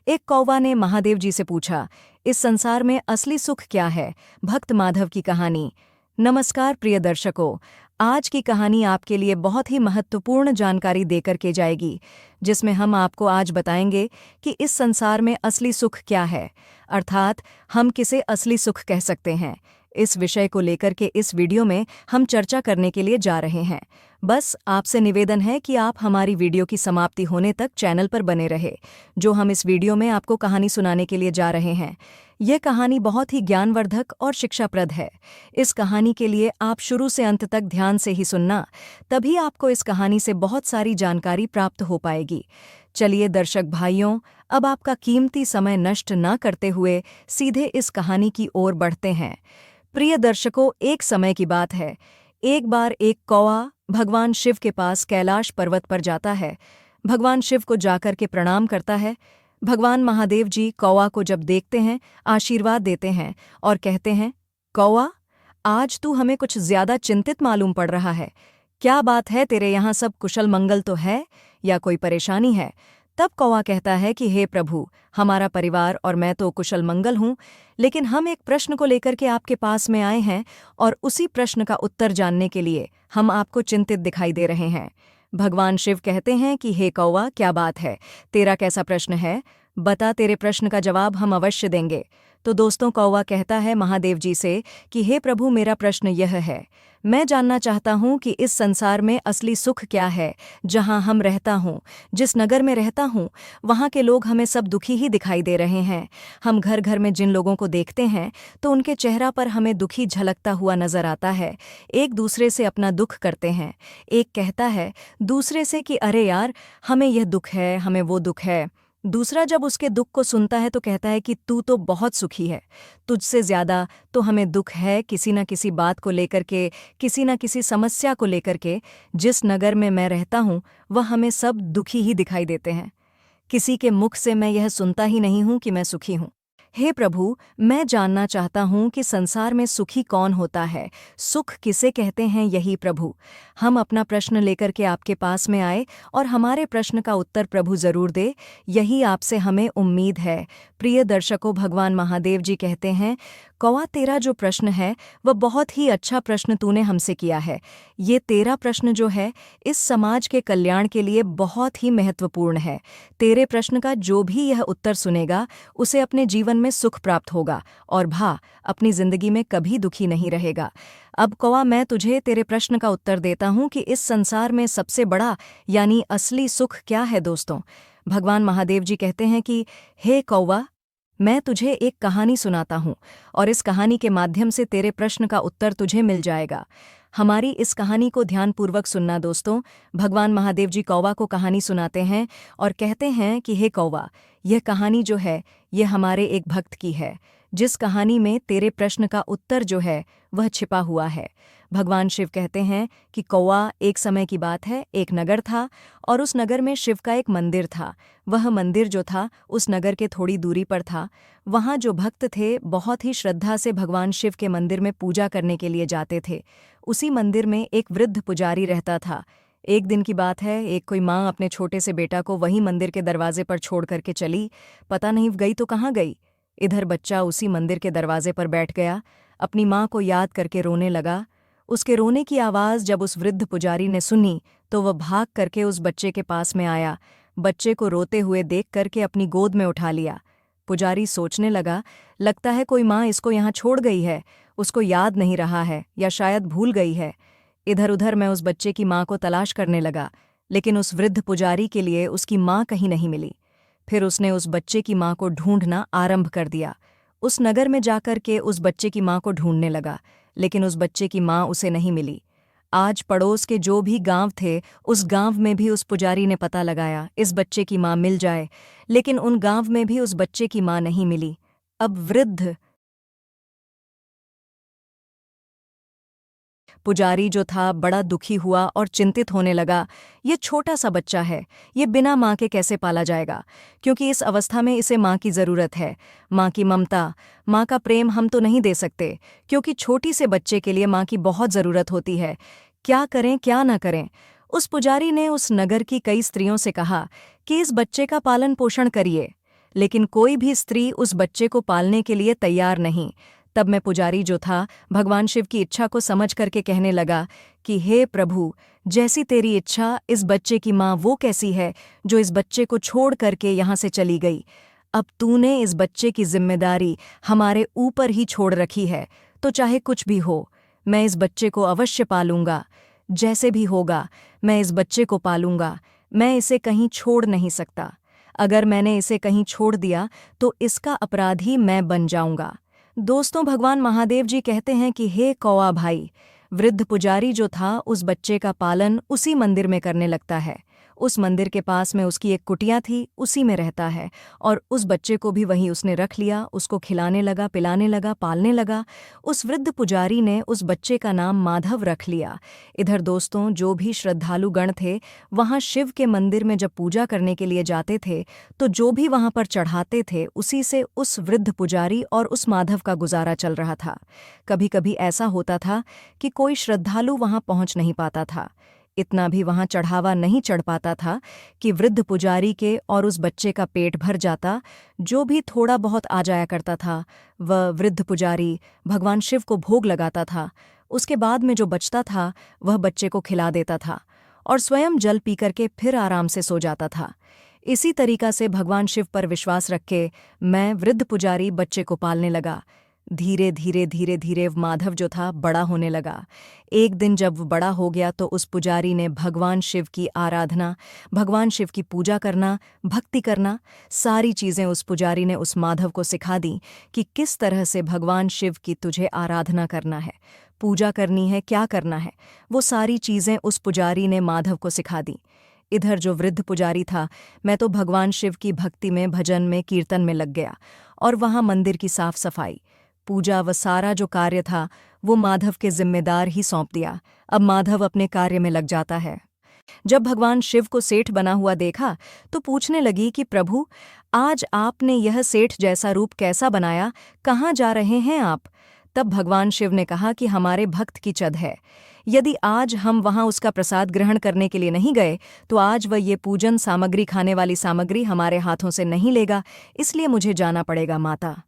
एक कौवा ने महादेव जी से पूछा, इस संसार में असली सुख क्या है? भक्त माधव की कहानी। नमस्कार प्रिय दर्शकों, आज की कहानी आपके लिए बहुत ही महत्वपूर्ण जानकारी देकर के जाएगी, जिसमें हम आपको आज बताएंगे कि इस संसार में असली सुख क्या है, अर्थात हम किसे असली सुख कह सकते हैं। इस विषय को लेकर के इस वीडियो में हम चर्चा करने के लिए जा रहे हैं। बस आपसे निवेदन है कि आप हमारी वीडियो की समाप्ति होने तक चैनल पर बने रहे। जो हम इस वीडियो में आपको कहानी सुनाने के लिए जा रहे हैं, यह कहानी बहुत ही ज्ञानवर्धक और शिक्षाप्रद है। इस कहानी के लिए आप शुरू से अंत तक ध्यान से ही सुनना, तभी आपको इस कहानी से बहुत सारी जानकारी प्राप्त हो पाएगी। चलिए दर्शक भाइयों, अब आपका कीमती समय नष्ट न करते हुए सीधे इस कहानी की ओर बढ़ते हैं। प्रिय दर्शकों, एक समय की बात है। एक बार एक कौवा भगवान शिव के पास कैलाश पर्वत पर जाता है। भगवान शिव को जाकर के प्रणाम करता है। भगवान महादेव जी कौवा को जब देखते हैं, आशीर्वाद देते हैं और कहते हैं, कौवा, आज तू हमें कुछ ज्यादा चिंतित मालूम पड़ रहा है। क्या बात है, तेरे यहाँ सब कुशल मंगल तो है या कोई परेशानी है? तब कौवा कहता है कि हे प्रभु, हमारा परिवार और मैं तो कुशल मंगल हूँ, लेकिन हम एक प्रश्न को लेकर के आपके पास में आए हैं और उसी प्रश्न का उत्तर जानने के लिए हम आपको चिंतित दिखाई दे रहे हैं। भगवान शिव कहते हैं कि हे कौवा, क्या बात है, तेरा कैसा प्रश्न है? बता, तेरे प्रश्न का जवाब हम अवश्य देंगे। तो दोस्तों, कौवा कहता है महादेव जी से कि हे प्रभु, मेरा प्रश्न यह है, मैं जानना चाहता हूँ कि इस संसार में असली सुख क्या है। जहाँ हम रहता हूँ, जिस नगर में रहता हूँ, वहाँ के लोग हमें सब दुखी ही दिखाई दे रहे हैं। हम घर घर में जिन लोगों को देखते हैं तो उनके चेहरा पर हमें दुखी झलकता हुआ नजर आता है। एक दूसरे से अपना दुख करते हैं। एक कहता है दूसरे से कि अरे यार, हमें यह दुख है, हमें वो दुख है। दूसरा जब उसके दुख को सुनता है तो कहता है कि तू तो बहुत सुखी है, तुझसे ज्यादा तो हमें दुख है किसी न किसी बात को लेकर के, किसी न किसी समस्या को लेकर के। जिस नगर में मैं रहता हूँ वह हमें सब दुखी ही दिखाई देते हैं। किसी के मुख से मैं यह सुनता ही नहीं हूँ कि मैं सुखी हूँ। हे प्रभु, मैं जानना चाहता हूँ कि संसार में सुखी कौन होता है, सुख किसे कहते हैं? यही प्रभु, हम अपना प्रश्न लेकर के आपके पास में आए और हमारे प्रश्न का उत्तर प्रभु जरूर दे, यही आपसे हमें उम्मीद है। प्रिय दर्शकों, भगवान महादेव जी कहते हैं, कौवा, तेरा जो प्रश्न है वह बहुत ही अच्छा प्रश्न तूने हमसे किया है। ये तेरा प्रश्न जो है इस समाज के कल्याण के लिए बहुत ही महत्वपूर्ण है। तेरे प्रश्न का जो भी यह उत्तर सुनेगा उसे अपने जीवन में सुख प्राप्त होगा और अपनी जिंदगी में कभी दुखी नहीं रहेगा। अब कौवा, मैं तुझे तेरे प्रश्न का उत्तर देता हूँ कि इस संसार में सबसे बड़ा यानी असली सुख क्या है। दोस्तों, भगवान महादेव जी कहते हैं कि हे कौवा, मैं तुझे एक कहानी सुनाता हूँ और इस कहानी के माध्यम से तेरे प्रश्न का उत्तर तुझे मिल जाएगा। हमारी इस कहानी को ध्यानपूर्वक सुनना दोस्तों। भगवान महादेव जी कौवा को कहानी सुनाते हैं और कहते हैं कि हे कौवा, यह कहानी जो है यह हमारे एक भक्त की है, जिस कहानी में तेरे प्रश्न का उत्तर जो है वह छिपा हुआ है। भगवान शिव कहते हैं कि कौवा, एक समय की बात है, एक नगर था और उस नगर में शिव का एक मंदिर था। वह मंदिर जो था उस नगर के थोड़ी दूरी पर था। वहाँ जो भक्त थे बहुत ही श्रद्धा से भगवान शिव के मंदिर में पूजा करने के लिए जाते थे। उसी मंदिर में एक वृद्ध पुजारी रहता था। एक दिन की बात है, एक कोई माँ अपने छोटे से बेटा को वहीं मंदिर के दरवाजे पर छोड़ करके चली। पता नहीं गई तो कहाँ गई। इधर बच्चा उसी मंदिर के दरवाजे पर बैठ गया, अपनी माँ को याद करके रोने लगा। उसके रोने की आवाज़ जब उस वृद्ध पुजारी ने सुनी तो वह भाग करके उस बच्चे के पास में आया। बच्चे को रोते हुए देख करके अपनी गोद में उठा लिया। पुजारी सोचने लगा, लगता है कोई माँ इसको यहाँ छोड़ गई है, उसको याद नहीं रहा है या शायद भूल गई है। इधर उधर मैं उस बच्चे की माँ को तलाश करने लगा, लेकिन उस वृद्ध पुजारी के लिए उसकी माँ कहीं नहीं मिली। फिर उसने उस बच्चे की माँ को ढूंढना आरंभ कर दिया। उस नगर में जाकर के उस बच्चे की माँ को ढूंढने लगा, लेकिन उस बच्चे की माँ उसे नहीं मिली। आज पड़ोस के जो भी गांव थे, उस गांव में भी उस पुजारी ने पता लगाया इस बच्चे की माँ मिल जाए, लेकिन उन गांव में भी उस बच्चे की माँ नहीं मिली। अब वृद्ध पुजारी जो था बड़ा दुखी हुआ और चिंतित होने लगा। ये छोटा सा बच्चा है, ये बिना माँ के कैसे पाला जाएगा? क्योंकि इस अवस्था में इसे माँ की ज़रूरत है। माँ की ममता, माँ का प्रेम हम तो नहीं दे सकते, क्योंकि छोटी से बच्चे के लिए माँ की बहुत ज़रूरत होती है। क्या करें क्या न करें? उस पुजारी ने उस नगर की कई स्त्रियों से कहा कि इस बच्चे का पालन पोषण करिए, लेकिन कोई भी स्त्री उस बच्चे को पालने के लिए तैयार नहीं। तब मैं पुजारी जो था भगवान शिव की इच्छा को समझ करके कहने लगा कि हे प्रभु, जैसी तेरी इच्छा, इस बच्चे की माँ वो कैसी है जो इस बच्चे को छोड़ करके यहाँ से चली गई। अब तूने इस बच्चे की जिम्मेदारी हमारे ऊपर ही छोड़ रखी है, तो चाहे कुछ भी हो, मैं इस बच्चे को अवश्य पालूंगा। जैसे भी होगा मैं इस बच्चे को पालूंगा। मैं इसे कहीं छोड़ नहीं सकता। अगर मैंने इसे कहीं छोड़ दिया तो इसका अपराधी मैं बन जाऊंगा। दोस्तों, भगवान महादेव जी कहते हैं कि हे कौआ भाई, वृद्ध पुजारी जो था उस बच्चे का पालन उसी मंदिर में करने लगता है। उस मंदिर के पास में उसकी एक कुटिया थी, उसी में रहता है, और उस बच्चे को भी वहीं उसने रख लिया, उसको खिलाने लगा, पिलाने लगा, पालने लगा। उस वृद्ध पुजारी ने उस बच्चे का नाम माधव रख लिया। इधर दोस्तों, जो भी श्रद्धालु गण थे वहाँ शिव के मंदिर में जब पूजा करने के लिए जाते थे तो जो भी वहाँ पर चढ़ाते थे उसी से उस वृद्ध पुजारी और उस माधव का गुजारा चल रहा था। कभी कभी ऐसा होता था कि कोई श्रद्धालु वहाँ पहुँच नहीं पाता था, इतना भी वहां चढ़ावा नहीं चढ़ पाता था कि वृद्ध पुजारी के और उस बच्चे का पेट भर जाता। जो भी थोड़ा बहुत आ जाया करता था वह वृद्ध पुजारी भगवान शिव को भोग लगाता था। उसके बाद में जो बचता था वह बच्चे को खिला देता था और स्वयं जल पी करके फिर आराम से सो जाता था। इसी तरीका से भगवान शिव पर विश्वास रख के मैं वृद्ध पुजारी बच्चे को पालने लगा। धीरे धीरे धीरे धीरे माधव जो था बड़ा होने लगा। एक दिन जब वो बड़ा हो गया तो उस पुजारी ने भगवान शिव की आराधना, भगवान शिव की पूजा करना, भक्ति करना, सारी चीज़ें उस पुजारी ने उस माधव को सिखा दी कि किस तरह से भगवान शिव की तुझे आराधना करना है, पूजा करनी है, क्या करना है। वो सारी चीज़ें उस पुजारी ने माधव को सिखा दी। इधर जो वृद्ध पुजारी था, मैं तो भगवान शिव की भक्ति में, भजन में, कीर्तन में लग गया और वहाँ मंदिर की साफ सफाई, पूजा व सारा जो कार्य था वो माधव के जिम्मेदार ही सौंप दिया। अब माधव अपने कार्य में लग जाता है। जब भगवान शिव को सेठ बना हुआ देखा तो पूछने लगी कि प्रभु, आज आपने यह सेठ जैसा रूप कैसा बनाया, कहाँ जा रहे हैं आप? तब भगवान शिव ने कहा कि हमारे भक्त की चद है। यदि आज हम वहाँ उसका प्रसाद ग्रहण करने के लिए नहीं गए तो आज वह ये पूजन सामग्री, खाने वाली सामग्री हमारे हाथों से नहीं लेगा, इसलिए मुझे जाना पड़ेगा माता।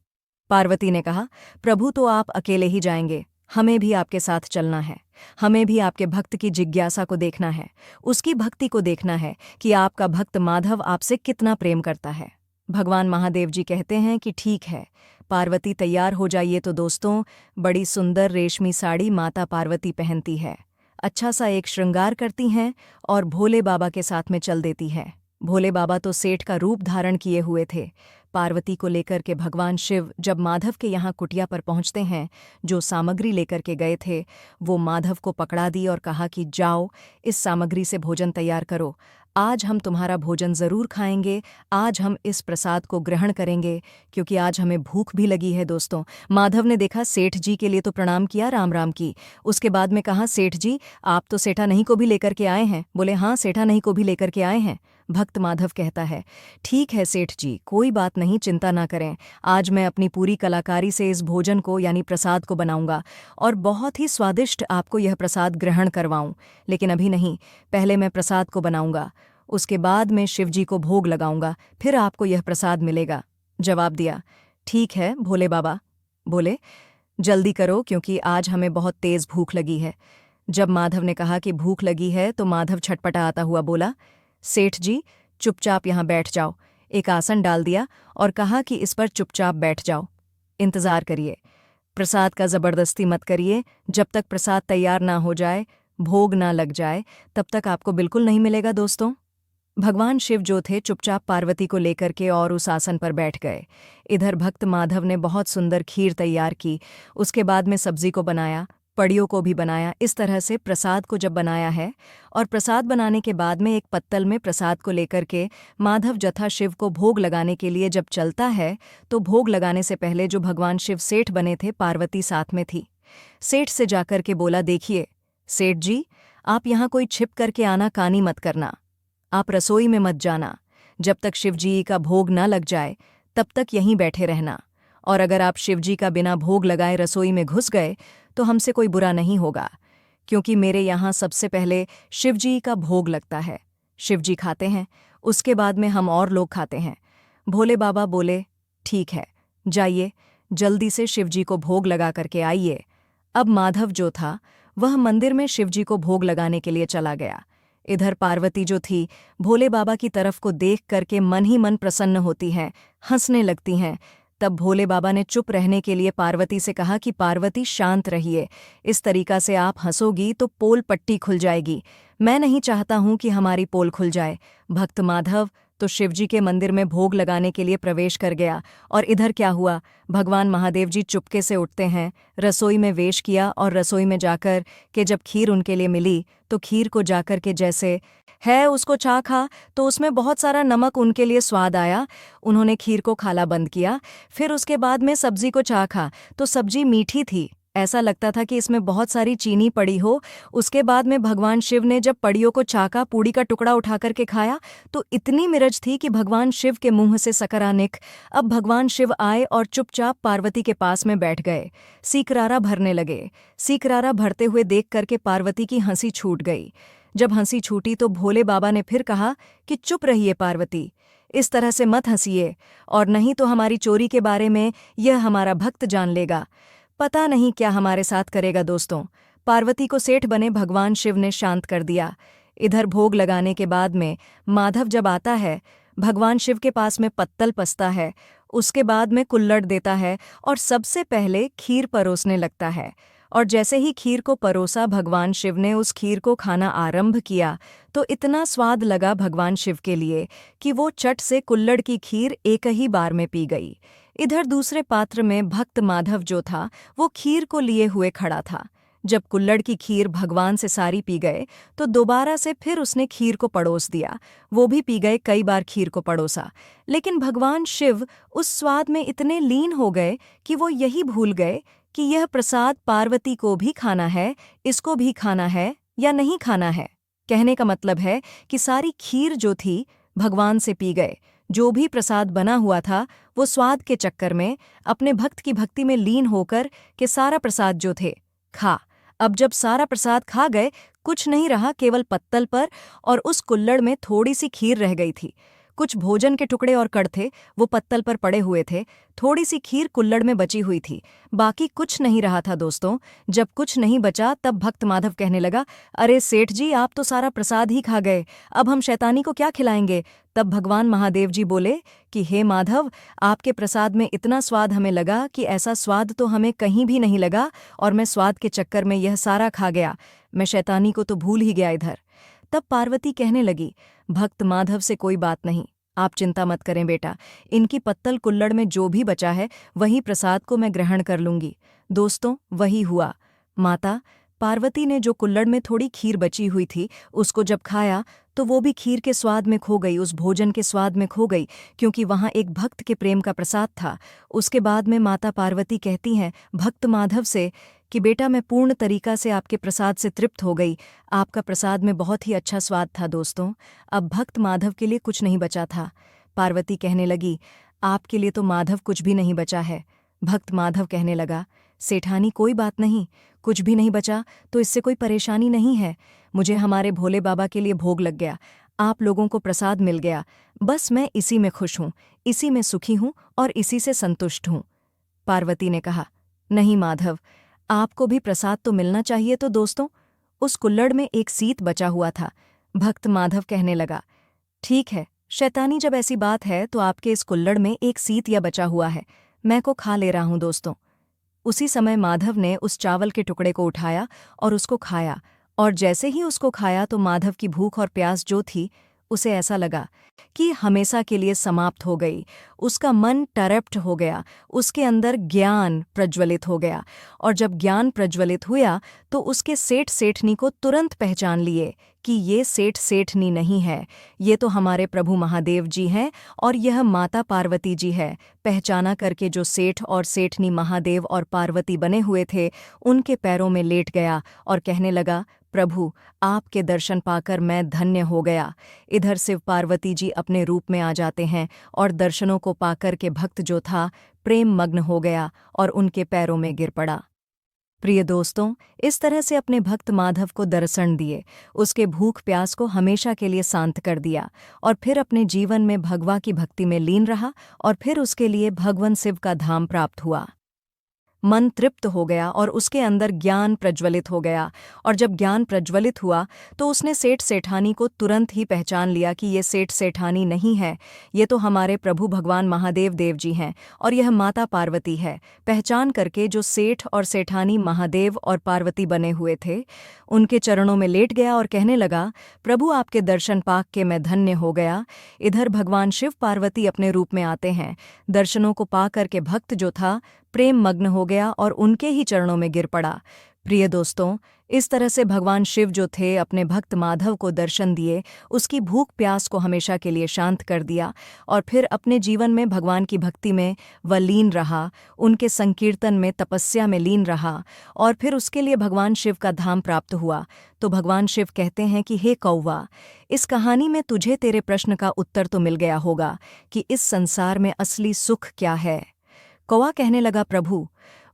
पार्वती ने कहा, प्रभु तो आप अकेले ही जाएंगे, हमें भी आपके साथ चलना है। हमें भी आपके भक्त की जिज्ञासा को देखना है, उसकी भक्ति को देखना है कि आपका भक्त माधव आपसे कितना प्रेम करता है। भगवान महादेव जी कहते हैं कि ठीक है, पार्वती तैयार हो जाइए। तो दोस्तों, बड़ी सुंदर रेशमी साड़ी माता पार्वती पहनती है, अच्छा सा एक श्रृंगार करती हैं और भोले बाबा के साथ में चल देती है। भोले बाबा तो सेठ का रूप धारण किए हुए थे। पार्वती को लेकर के भगवान शिव जब माधव के यहाँ कुटिया पर पहुँचते हैं, जो सामग्री लेकर के गए थे वो माधव को पकड़ा दी और कहा कि जाओ, इस सामग्री से भोजन तैयार करो, आज हम तुम्हारा भोजन ज़रूर खाएंगे, आज हम इस प्रसाद को ग्रहण करेंगे क्योंकि आज हमें भूख भी लगी है। दोस्तों, माधव ने देखा सेठ जी के लिए तो प्रणाम किया, राम राम की। उसके बाद में कहा, सेठ जी आप तो सेठा नहीं को भी लेकर के आए हैं? बोले, हाँ, सेठा नहीं को भी लेकर के आए हैं। भक्त माधव कहता है, ठीक है सेठ जी, कोई बात नहीं, चिंता ना करें, आज मैं अपनी पूरी कलाकारी से इस भोजन को यानी प्रसाद को बनाऊंगा और बहुत ही स्वादिष्ट आपको यह प्रसाद ग्रहण करवाऊं। लेकिन अभी नहीं, पहले मैं प्रसाद को बनाऊंगा, उसके बाद मैं शिवजी को भोग लगाऊंगा, फिर आपको यह प्रसाद मिलेगा। जवाब दिया, ठीक है भोले बाबा। बोले, जल्दी करो क्योंकि आज हमें बहुत तेज भूख लगी है। जब माधव ने कहा कि भूख लगी है तो माधव छटपटा आता हुआ बोला, सेठ जी चुपचाप यहाँ बैठ जाओ। एक आसन डाल दिया और कहा कि इस पर चुपचाप बैठ जाओ, इंतज़ार करिए, प्रसाद का ज़बरदस्ती मत करिए, जब तक प्रसाद तैयार ना हो जाए, भोग ना लग जाए, तब तक आपको बिल्कुल नहीं मिलेगा। दोस्तों, भगवान शिव जो थे चुपचाप पार्वती को लेकर के और उस आसन पर बैठ गए। इधर भक्त माधव ने बहुत सुंदर खीर तैयार की, उसके बाद में सब्जी को बनाया, पड़ियों को भी बनाया। इस तरह से प्रसाद को जब बनाया है और प्रसाद बनाने के बाद में एक पत्तल में प्रसाद को लेकर के माधव जथा शिव को भोग लगाने के लिए जब चलता है तो भोग लगाने से पहले जो भगवान शिव सेठ बने थे, पार्वती साथ में थी। सेठ से जाकर के बोला, देखिए सेठ जी, आप यहाँ कोई छिप करके आना कानी मत करना, आप रसोई में मत जाना, जब तक शिवजी का भोग न लग जाए तब तक यहीं बैठे रहना, और अगर आप शिवजी का बिना भोग लगाए रसोई में घुस गए तो हमसे कोई बुरा नहीं होगा, क्योंकि मेरे यहाँ सबसे पहले शिवजी का भोग लगता है, शिवजी खाते हैं, उसके बाद में हम और लोग खाते हैं। भोले बाबा बोले, ठीक है, जाइए, जल्दी से शिवजी को भोग लगा करके आइए। अब माधव जो था वह मंदिर में शिवजी को भोग लगाने के लिए चला गया। इधर पार्वती जो थी भोले बाबा की तरफ को देख करके मन ही मन प्रसन्न होती हैं, हंसने लगती हैं। तब भोले बाबा ने चुप रहने के लिए पार्वती से कहा कि पार्वती शांत रहिए, इस तरीका से आप हंसोगी तो पोल पट्टी खुल जाएगी। मैं नहीं चाहता हूं कि हमारी पोल खुल जाए। भक्त माधव तो शिवजी के मंदिर में भोग लगाने के लिए प्रवेश कर गया। और इधर क्या हुआ, भगवान महादेव जी चुपके से उठते हैं, रसोई में वेश किया और रसोई में जाकर के जब खीर उनके लिए मिली तो खीर को जाकर के जैसे है उसको चाखा तो उसमें बहुत सारा नमक उनके लिए स्वाद आया। उन्होंने खीर को खाना बंद किया। फिर उसके बाद में सब्जी को चाखा तो सब्जी मीठी थी, ऐसा लगता था कि इसमें बहुत सारी चीनी पड़ी हो। उसके बाद में भगवान शिव ने जब पड़ियों को चाका, पूड़ी का टुकड़ा उठा करके खाया तो इतनी मिर्च थी कि भगवान शिव के मुंह से सकरानिक। अब भगवान शिव आए और चुपचाप पार्वती के पास में बैठ गए, सीकरारा भरने लगे। सीकरारा भरते हुए देख करके पार्वती की हंसी छूट गई। जब हंसी छूटी तो भोले बाबा ने फिर कहा कि चुप रहिए पार्वती, इस तरह से मत हंसिए, और नहीं तो हमारी चोरी के बारे में यह हमारा भक्त जान लेगा। पता नहीं क्या हमारे साथ करेगा। दोस्तों, पार्वती को सेठ बने भगवान शिव ने शांत कर दिया। इधर भोग लगाने के बाद में माधव जब आता है, भगवान शिव के पास में पत्तल पसता है, उसके बाद में कुल्हड़ देता है और सबसे पहले खीर परोसने लगता है। और जैसे ही खीर को परोसा, भगवान शिव ने उस खीर को खाना आरंभ किया तो इतना स्वाद लगा भगवान शिव के लिए कि वो चट से कुल्हड़ की खीर एक ही बार में पी गई। इधर दूसरे पात्र में भक्त माधव जो था वो खीर को लिए हुए खड़ा था। जब कुल्हड़ की खीर भगवान से सारी पी गए तो दोबारा से फिर उसने खीर को पड़ोस दिया। वो भी पी गए, कई बार खीर को पड़ोसा, लेकिन भगवान शिव उस स्वाद में इतने लीन हो गए कि वो यही भूल गए कि यह प्रसाद पार्वती को भी खाना है, इसको भी खाना है या नहीं खाना है। कहने का मतलब है कि सारी खीर जो थी भगवान से पी गए। जो भी प्रसाद बना हुआ था वो स्वाद के चक्कर में अपने भक्त की भक्ति में लीन होकर के सारा प्रसाद जो थे खा। अब जब सारा प्रसाद खा गए, कुछ नहीं रहा, केवल पत्तल पर और उस कुल्हड़ में थोड़ी सी खीर रह गई थी। कुछ भोजन के टुकड़े और कड़ थे, वो पत्तल पर पड़े हुए थे। थोड़ी सी खीर कुल्हड़ में बची हुई थी, बाकी कुछ नहीं रहा था। दोस्तों, जब कुछ नहीं बचा तब भक्त माधव कहने लगा, अरे सेठ जी, आप तो सारा प्रसाद ही खा गए, अब हम शैतानी को क्या खिलाएंगे। तब भगवान महादेव जी बोले कि हे माधव, आपके प्रसाद में इतना स्वाद हमें लगा कि ऐसा स्वाद तो हमें कहीं भी नहीं लगा, और मैं स्वाद के चक्कर में यह सारा खा गया। मैं शैतानी को तो भूल ही गया इधर। तब पार्वती कहने लगी, भक्त माधव से कोई बात नहीं, आप चिंता मत करें बेटा, इनकी पत्तल कुल्हड़ में जो भी बचा है वही प्रसाद को मैं ग्रहण कर लूंगी। दोस्तों, वही हुआ। माता पार्वती ने जो कुल्हड़ में थोड़ी खीर बची हुई थी उसको जब खाया तो वो भी खीर के स्वाद में खो गई, उस भोजन के स्वाद में खो गई, क्योंकि वहाँ एक भक्त के प्रेम का प्रसाद था। उसके बाद में माता पार्वती कहती हैं भक्त माधव से कि बेटा, मैं पूर्ण तरीका से आपके प्रसाद से तृप्त हो गई, आपका प्रसाद में बहुत ही अच्छा स्वाद था। दोस्तों, अब भक्त माधव के लिए कुछ नहीं बचा था। पार्वती कहने लगी, आपके लिए तो माधव कुछ भी नहीं बचा है। भक्त माधव कहने लगा, सेठानी कोई बात नहीं, कुछ भी नहीं बचा तो इससे कोई परेशानी नहीं है। मुझे हमारे भोले बाबा के लिए भोग लग गया, आप लोगों को प्रसाद मिल गया, बस मैं इसी में खुश हूँ, इसी में सुखी हूँ और इसी से संतुष्ट हूँ। पार्वती ने कहा, नहीं माधव, आपको भी प्रसाद तो मिलना चाहिए। तो दोस्तों, उस कुल्हड़ में एक सीत बचा हुआ था। भक्त माधव कहने लगा, ठीक है शैतानी, जब ऐसी बात है तो आपके इस कुल्हड़ में एक सीत या बचा हुआ है, मैं को खा ले रहा हूं। दोस्तों, उसी समय माधव ने उस चावल के टुकड़े को उठाया और उसको खाया, और जैसे ही उसको खाया तो माधव की भूख और प्यास जो थी उसे ऐसा लगा कि हमेशा के लिए समाप्त हो गई। उसका मन टरप्ट हो गया, उसके अंदर ज्ञान प्रज्वलित हो गया, और जब ज्ञान प्रज्वलित हुआ तो उसके सेठ सेठनी को तुरंत पहचान लिए कि ये सेठ सेठनी नहीं है, ये तो हमारे प्रभु महादेव जी हैं और यह माता पार्वती जी है। पहचाना करके जो सेठ और सेठनी महादेव और पार्वती बने हुए थे उनके पैरों में लेट गया और कहने लगा, प्रभु, आपके दर्शन पाकर मैं धन्य हो गया। इधर शिव पार्वती जी अपने रूप में आ जाते हैं और दर्शनों को पाकर के भक्त जो था प्रेम मग्न हो गया और उनके पैरों में गिर पड़ा। प्रिय दोस्तों, इस तरह से अपने भक्त माधव को दर्शन दिए, उसके भूख प्यास को हमेशा के लिए शांत कर दिया और फिर अपने जीवन में भगवा की भक्ति में लीन रहा और फिर उसके लिए भगवान शिव का धाम प्राप्त हुआ। मन तृप्त हो गया और उसके अंदर ज्ञान प्रज्वलित हो गया, और जब ज्ञान प्रज्वलित हुआ तो उसने सेठ सेठानी को तुरंत ही पहचान लिया कि ये सेठ सेठानी नहीं है, ये तो हमारे प्रभु भगवान महादेव देव जी हैं और यह माता पार्वती है। पहचान करके जो सेठ और सेठानी महादेव और पार्वती बने हुए थे, उनके चरणों में लेट गया और कहने लगा, प्रभु आपके दर्शन पाक के मैं धन्य हो गया। इधर भगवान शिव पार्वती अपने रूप में आते हैं। दर्शनों को पा करके भक्त जो था प्रेम मग्न हो गया और उनके ही चरणों में गिर पड़ा। प्रिय दोस्तों, इस तरह से भगवान शिव जो थे अपने भक्त माधव को दर्शन दिए, उसकी भूख प्यास को हमेशा के लिए शांत कर दिया और फिर अपने जीवन में भगवान की भक्ति में वह लीन रहा, उनके संकीर्तन में तपस्या में लीन रहा और फिर उसके लिए भगवान शिव का धाम प्राप्त हुआ। तो भगवान शिव कहते हैं कि हे कौवा, इस कहानी में तुझे तेरे प्रश्न का उत्तर तो मिल गया होगा कि इस संसार में असली सुख क्या है। कौवा कहने लगा, प्रभु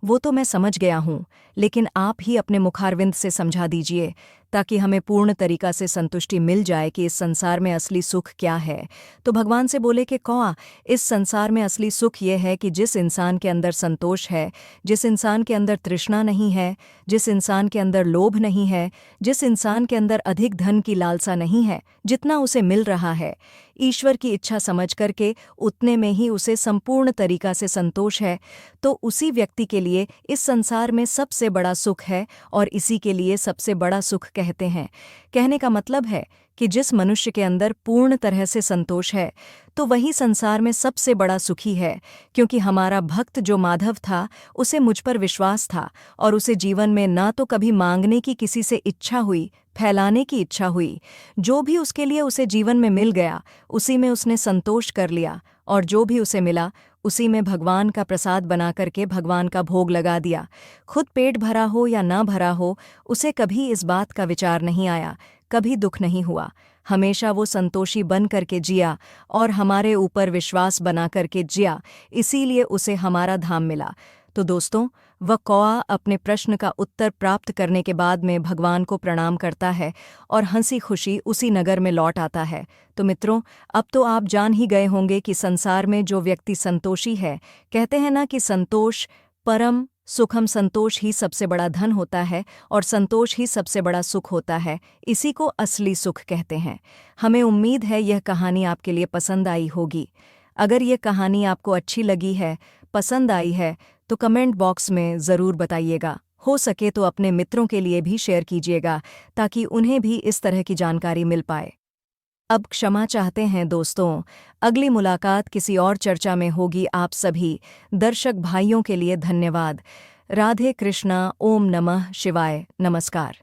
वो तो मैं समझ गया हूँ, लेकिन आप ही अपने मुखारविंद से समझा दीजिए ताकि हमें पूर्ण तरीका से संतुष्टि मिल जाए कि इस संसार में असली सुख क्या है। तो भगवान से बोले कि कौआ, इस संसार में असली सुख ये है कि जिस इंसान के अंदर संतोष है, जिस इंसान के अंदर तृष्णा नहीं है, जिस इंसान के अंदर लोभ नहीं है, जिस इंसान के अंदर अधिक धन की लालसा नहीं है, जितना उसे मिल रहा है ईश्वर की इच्छा समझ करके उतने में ही उसे संपूर्ण तरीका से संतोष है, तो उसी व्यक्ति के लिए इस संसार में सबसे बड़ा सुख है और इसी के लिए सबसे बड़ा सुख कहते हैं। कहने का मतलब है कि जिस मनुष्य के अंदर पूर्ण तरह से संतोष है तो वही संसार में सबसे बड़ा सुखी है। क्योंकि हमारा भक्त जो माधव था, उसे मुझ पर विश्वास था और उसे जीवन में ना तो कभी मांगने की किसी से इच्छा हुई, फैलाने की इच्छा हुई। जो भी उसके लिए उसे जीवन में मिल गया उसी में उसने संतोष कर लिया और जो भी उसे मिला उसी में भगवान का प्रसाद बना करके भगवान का भोग लगा दिया। खुद पेट भरा हो या ना भरा हो, उसे कभी इस बात का विचार नहीं आया, कभी दुख नहीं हुआ। हमेशा वो संतोषी बन करके जिया और हमारे ऊपर विश्वास बना करके जिया, इसीलिए उसे हमारा धाम मिला। तो दोस्तों, वह कौआ अपने प्रश्न का उत्तर प्राप्त करने के बाद में भगवान को प्रणाम करता है और हंसी खुशी उसी नगर में लौट आता है। तो मित्रों, अब तो आप जान ही गए होंगे कि संसार में जो व्यक्ति संतोषी है, कहते हैं ना कि संतोष परम सुखम, संतोष ही सबसे बड़ा धन होता है और संतोष ही सबसे बड़ा सुख होता है। इसी को असली सुख कहते हैं। हमें उम्मीद है यह कहानी आपके लिए पसंद आई होगी। अगर यह कहानी आपको अच्छी लगी है, पसंद आई है, तो कमेंट बॉक्स में ज़रूर बताइएगा। हो सके तो अपने मित्रों के लिए भी शेयर कीजिएगा ताकि उन्हें भी इस तरह की जानकारी मिल पाए। अब क्षमा चाहते हैं दोस्तों, अगली मुलाकात किसी और चर्चा में होगी। आप सभी दर्शक भाइयों के लिए धन्यवाद। राधे कृष्णा। ओम नमः शिवाय। नमस्कार।